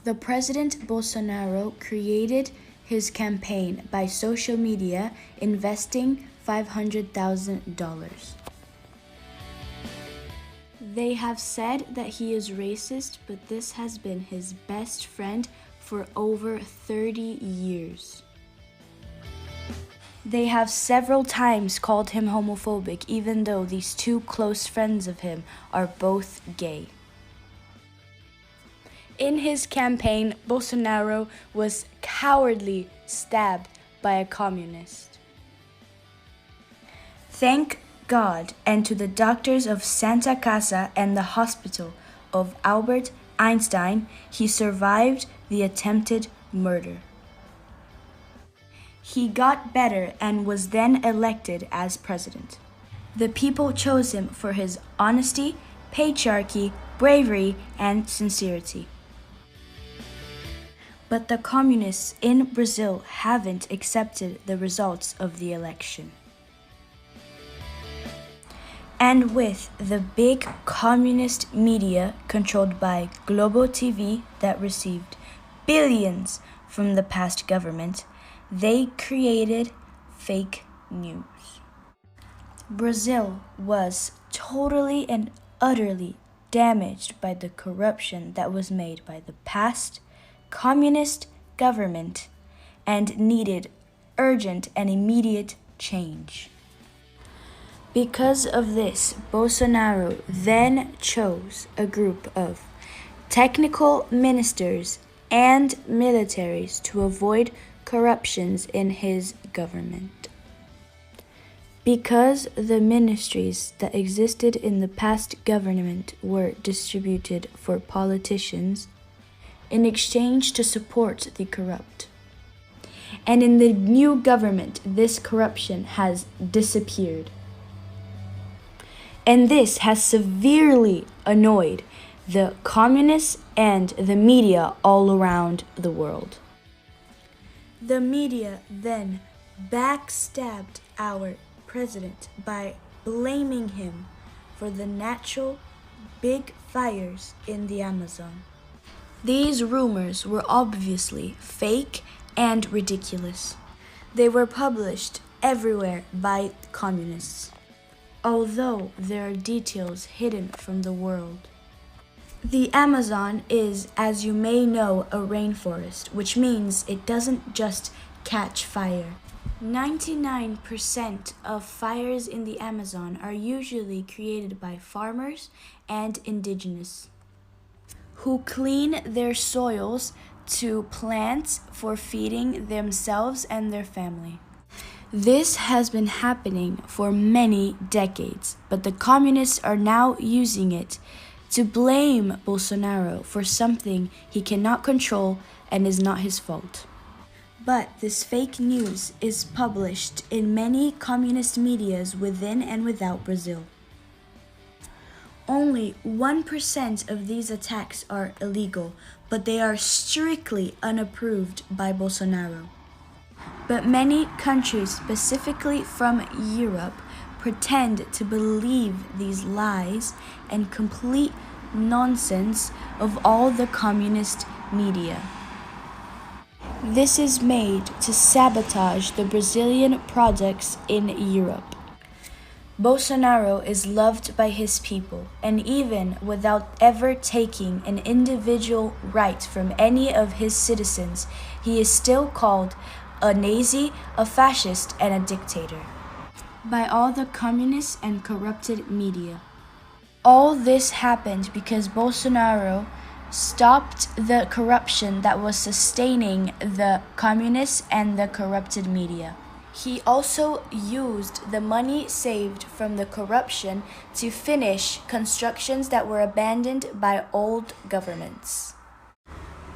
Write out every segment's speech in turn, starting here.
The President Bolsonaro created his campaign by social media, investing $500,000. They have said that he is racist, but this has been his best friend for over 30 years. They have several times called him homophobic, even though these two close friends of him are both gay. In his campaign, Bolsonaro was cowardly stabbed by a communist. Thank God and to the doctors of Santa Casa and the hospital of Albert Einstein, he survived the attempted murder. He got better and was then elected as president. The people chose him for his honesty, patriarchy, bravery, and sincerity. But the communists in Brazil haven't accepted the results of the election. And with the big communist media controlled by Globo TV that received billions from the past government, they created fake news. Brazil was totally and utterly damaged by the corruption that was made by the past communist government and needed urgent and immediate change. Because of this, Bolsonaro then chose a group of technical ministers and militaries to avoid corruptions in his government. Because the ministries that existed in the past government were distributed for politicians in exchange to support the corrupt. And in the new government, this corruption has disappeared. And this has severely annoyed the communists and the media all around the world. The media then backstabbed our president by blaming him for the natural big fires in the Amazon. These rumors were obviously fake and ridiculous. They were published everywhere by communists, although there are details hidden from the world. The Amazon is, as you may know, a rainforest, which means it doesn't just catch fire. 99% of fires in the Amazon are usually created by farmers and indigenous, who clean their soils to plants for feeding themselves and their family. This has been happening for many decades, but the communists are now using it to blame Bolsonaro for something he cannot control and is not his fault. But this fake news is published in many communist medias within and without Brazil. Only 1% of these attacks are illegal, but they are strictly unapproved by Bolsonaro. But many countries, specifically from Europe, pretend to believe these lies and complete nonsense of all the communist media. This is made to sabotage the Brazilian projects in Europe. Bolsonaro is loved by his people, and even without ever taking an individual right from any of his citizens, he is still called a Nazi, a fascist, and a dictator by all the communist and corrupted media. All this happened because Bolsonaro stopped the corruption that was sustaining the communists and the corrupted media. He also used the money saved from the corruption to finish constructions that were abandoned by old governments.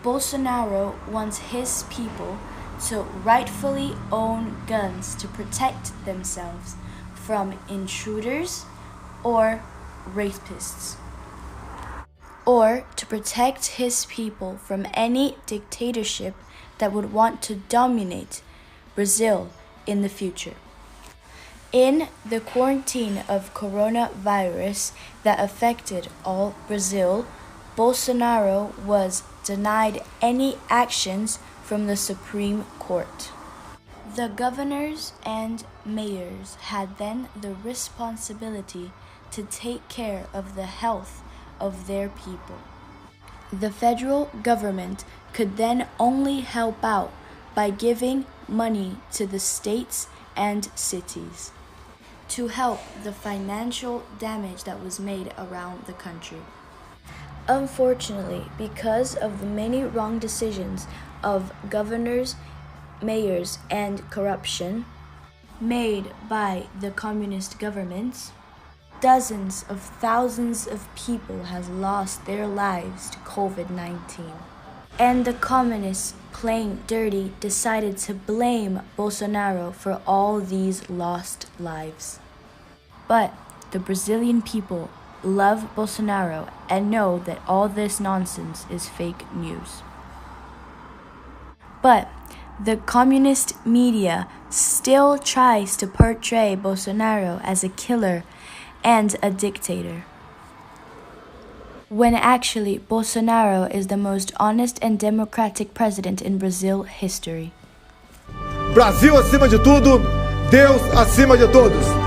Bolsonaro wants his people to rightfully own guns to protect themselves from intruders or rapists, or to protect his people from any dictatorship that would want to dominate Brazil in the future. In the quarantine of coronavirus that affected all Brazil, Bolsonaro was denied any actions from the Supreme Court. The governors and mayors had then the responsibility to take care of the health of their people. The federal government could then only help out by giving money to the states and cities to help the financial damage that was made around the country. Unfortunately, because of the many wrong decisions of governors, mayors, and corruption made by the communist governments, dozens of thousands of people have lost their lives to COVID-19. And the communists, playing dirty, decided to blame Bolsonaro for all these lost lives. But the Brazilian people love Bolsonaro and know that all this nonsense is fake news. But the communist media still tries to portray Bolsonaro as a killer and a dictator, when actually Bolsonaro is the most honest and democratic president in Brazil history. Brasil acima de tudo, Deus acima de todos.